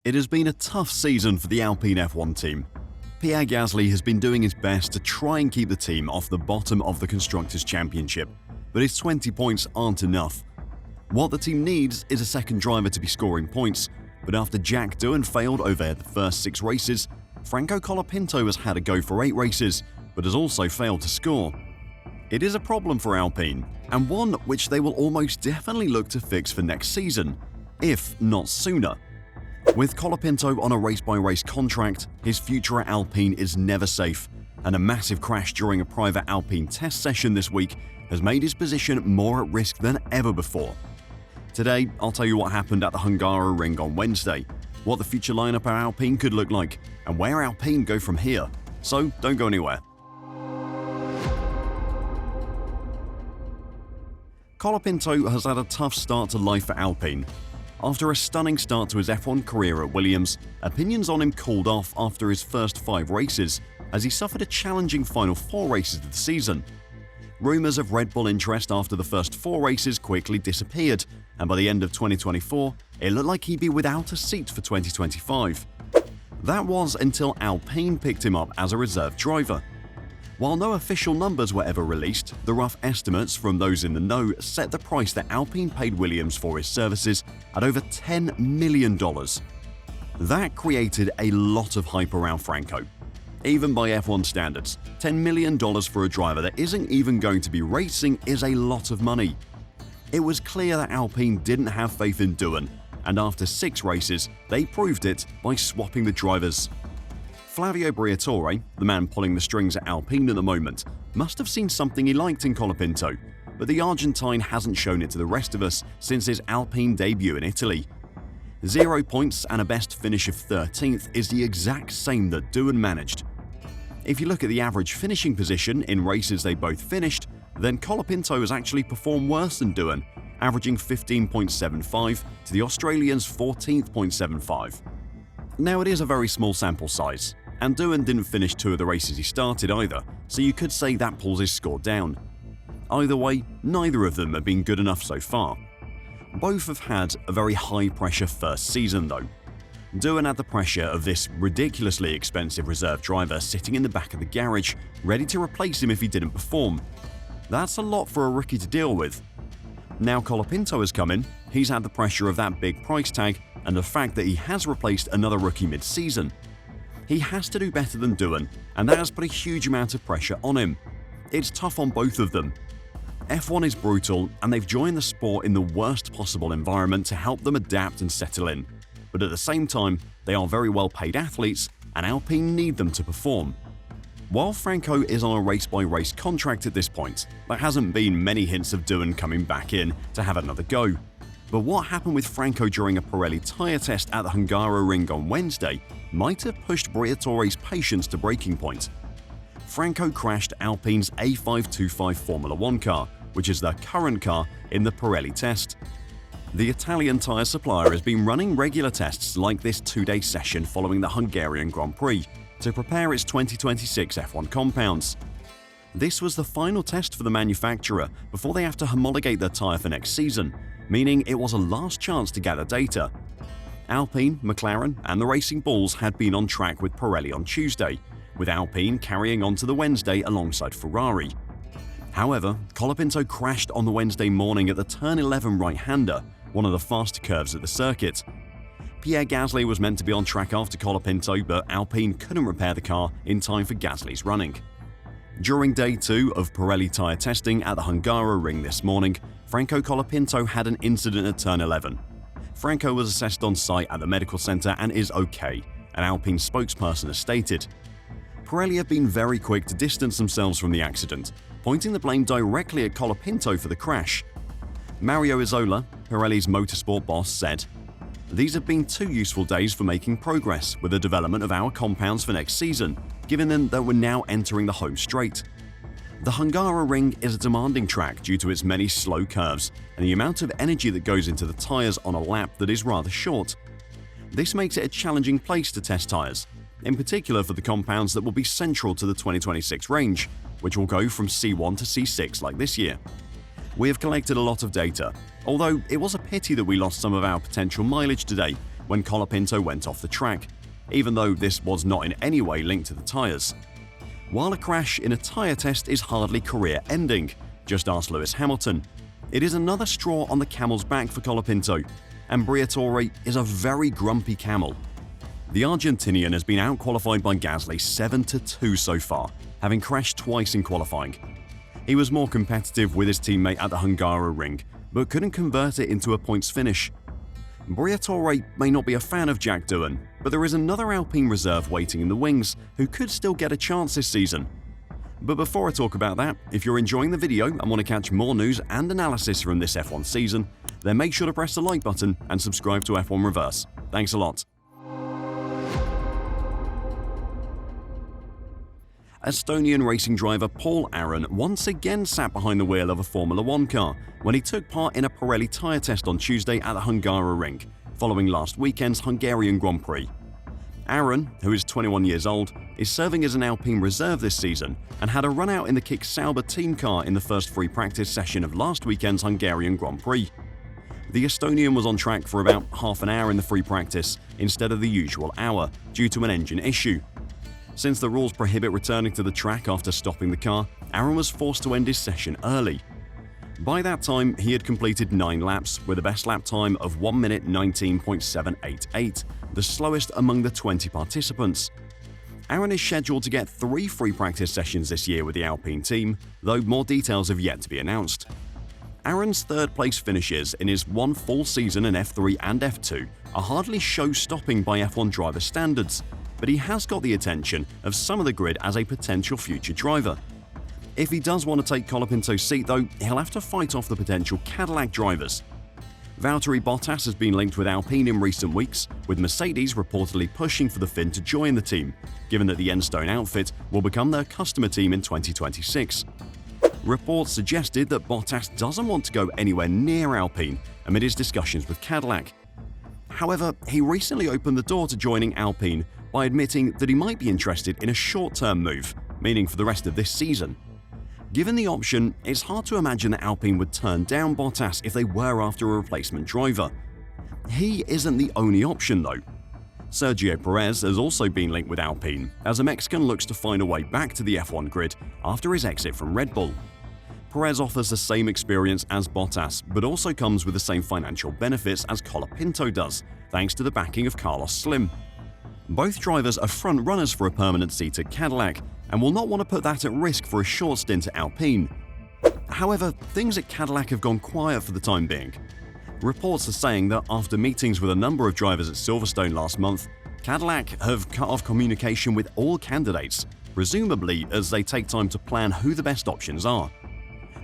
It has been a tough season for the Alpine F1 team. Pierre Gasly has been doing his best to try and keep the team off the bottom of the Constructors' Championship, but his 20 points aren't enough. What the team needs is a second driver to be scoring points, but after Jack Doohan failed over the first 6 races, Franco Colapinto has had a go for 8 races, but has also failed to score. It is a problem for Alpine, and one which they will almost definitely look to fix for next season, if not sooner. With Colapinto on a race-by-race contract, his future at Alpine is never safe, and a massive crash during a private Alpine test session this week has made his position more at risk than ever before. Today, I'll tell you what happened at the Hungaroring on Wednesday, what the future lineup at Alpine could look like, and where Alpine go from here, so don't go anywhere. Colapinto has had a tough start to life at Alpine. After a stunning start to his F1 career at Williams, opinions on him cooled off after his first 5 races, as he suffered a challenging final 4 races of the season. Rumours of Red Bull interest after the first 4 races quickly disappeared, and by the end of 2024, it looked like he'd be without a seat for 2025. That was until Alpine picked him up as a reserve driver. While no official numbers were ever released, the rough estimates from those in the know set the price that Alpine paid Williams for his services at over $10 million. That created a lot of hype around Franco. Even by F1 standards, $10 million for a driver that isn't even going to be racing is a lot of money. It was clear that Alpine didn't have faith in Doohan, and after 6 races, they proved it by swapping the drivers. Flavio Briatore, the man pulling the strings at Alpine at the moment, must have seen something he liked in Colapinto, but the Argentine hasn't shown it to the rest of us since his Alpine debut in Italy. 0 points and a best finish of 13th is the exact same that Doohan managed. If you look at the average finishing position in races they both finished, then Colapinto has actually performed worse than Doohan, averaging 15.75 to the Australian's 14.75. Now, it is a very small sample size, and Doohan didn't finish 2 of the races he started either, so you could say that pulls his score down. Either way, neither of them have been good enough so far. Both have had a very high-pressure first season though. Doohan had the pressure of this ridiculously expensive reserve driver sitting in the back of the garage, ready to replace him if he didn't perform. That's a lot for a rookie to deal with. Now Colapinto has come in, he's had the pressure of that big price tag and the fact that he has replaced another rookie mid-season. He has to do better than Doohan, and that has put a huge amount of pressure on him. It's tough on both of them. F1 is brutal, and they've joined the sport in the worst possible environment to help them adapt and settle in. But at the same time, they are very well-paid athletes, and Alpine need them to perform. While Franco is on a race-by-race contract at this point, there hasn't been many hints of Doohan coming back in to have another go. But what happened with Franco during a Pirelli tyre test at the Hungaroring on Wednesday might have pushed Briatore's patience to breaking point. Franco crashed Alpine's A525 Formula 1 car, which is their current car in the Pirelli test. The Italian tyre supplier has been running regular tests like this 2-day session following the Hungarian Grand Prix to prepare its 2026 F1 compounds. This was the final test for the manufacturer before they have to homologate their tyre for next season, meaning it was a last chance to gather data. Alpine, McLaren, and the Racing Bulls had been on track with Pirelli on Tuesday, with Alpine carrying on to the Wednesday alongside Ferrari. However, Colapinto crashed on the Wednesday morning at the turn 11 right-hander, one of the faster curves at the circuit. Pierre Gasly was meant to be on track after Colapinto, but Alpine couldn't repair the car in time for Gasly's running. During day 2 of Pirelli tyre testing at the Hungaroring this morning, Franco Colapinto had an incident at turn 11. Franco was assessed on site at the medical centre and is okay, an Alpine spokesperson has stated. Pirelli have been very quick to distance themselves from the accident, pointing the blame directly at Colapinto for the crash. Mario Isola, Pirelli's motorsport boss, said, "These have been 2 useful days for making progress with the development of our compounds for next season, given that we're now entering the home straight. The Hungaroring is a demanding track due to its many slow curves and the amount of energy that goes into the tyres on a lap that is rather short. This makes it a challenging place to test tyres, in particular for the compounds that will be central to the 2026 range, which will go from C1 to C6 like this year. We have collected a lot of data, although it was a pity that we lost some of our potential mileage today, when Colapinto went off the track, even though this was not in any way linked to the tyres. While a crash in a tyre test is hardly career-ending, just ask Lewis Hamilton, it is another straw on the camel's back for Colapinto, and Briatore is a very grumpy camel. The Argentinian has been outqualified by Gasly 7-2 so far, having crashed twice in qualifying. He was more competitive with his teammate at the Hungaroring, but couldn't convert it into a points finish. Briatore may not be a fan of Jack Doohan, but there is another Alpine reserve waiting in the wings who could still get a chance this season. But before I talk about that, if you're enjoying the video and want to catch more news and analysis from this F1 season, then make sure to press the like button and subscribe to F1 Reverse. Thanks a lot. Estonian racing driver Aron once again sat behind the wheel of a Formula 1 car when he took part in a Pirelli tyre test on Tuesday at the Hungaroring, following last weekend's Hungarian Grand Prix. Aron, who is 21 years old, is serving as an Alpine reserve this season and had a run out in the Kick Sauber team car in the first free practice session of last weekend's Hungarian Grand Prix. The Estonian was on track for about half an hour in the free practice instead of the usual hour due to an engine issue. Since the rules prohibit returning to the track after stopping the car, Aron was forced to end his session early. By that time, he had completed 9 laps with a best lap time of 1 minute 19.788, the slowest among the 20 participants. Aron is scheduled to get 3 free practice sessions this year with the Alpine team, though more details have yet to be announced. Aron's third-place finishes in his one full season in F3 and F2 are hardly show-stopping by F1 driver standards, but he has got the attention of some of the grid as a potential future driver. If he does want to take Colapinto's seat though, he'll have to fight off the potential Cadillac drivers. Valtteri Bottas has been linked with Alpine in recent weeks, with Mercedes reportedly pushing for the Finn to join the team, given that the Enstone outfit will become their customer team in 2026. Reports suggested that Bottas doesn't want to go anywhere near Alpine amid his discussions with Cadillac. However, he recently opened the door to joining Alpine by admitting that he might be interested in a short-term move, meaning for the rest of this season. Given the option, it's hard to imagine that Alpine would turn down Bottas if they were after a replacement driver. He isn't the only option though. Sergio Perez has also been linked with Alpine, as a Mexican looks to find a way back to the F1 grid after his exit from Red Bull. Perez offers the same experience as Bottas, but also comes with the same financial benefits as Colapinto does, thanks to the backing of Carlos Slim. Both drivers are front runners for a permanent seat at Cadillac and will not want to put that at risk for a short stint at Alpine. However, things at Cadillac have gone quiet for the time being. Reports are saying that after meetings with a number of drivers at Silverstone last month, Cadillac have cut off communication with all candidates, presumably as they take time to plan who the best options are.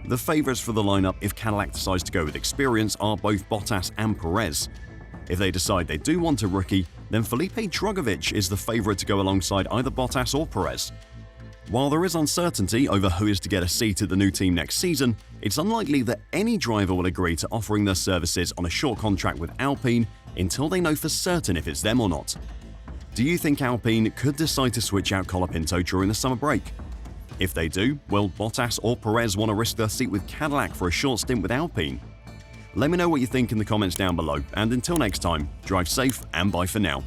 The favourites for the lineup if Cadillac decides to go with experience are both Bottas and Perez. If they decide they do want a rookie, then Felipe Drugovich is the favourite to go alongside either Bottas or Perez. While there is uncertainty over who is to get a seat at the new team next season, it's unlikely that any driver will agree to offering their services on a short contract with Alpine until they know for certain if it's them or not. Do you think Alpine could decide to switch out Colapinto during the summer break? If they do, will Bottas or Perez want to risk their seat with Cadillac for a short stint with Alpine? Let me know what you think in the comments down below, and until next time, drive safe and bye for now.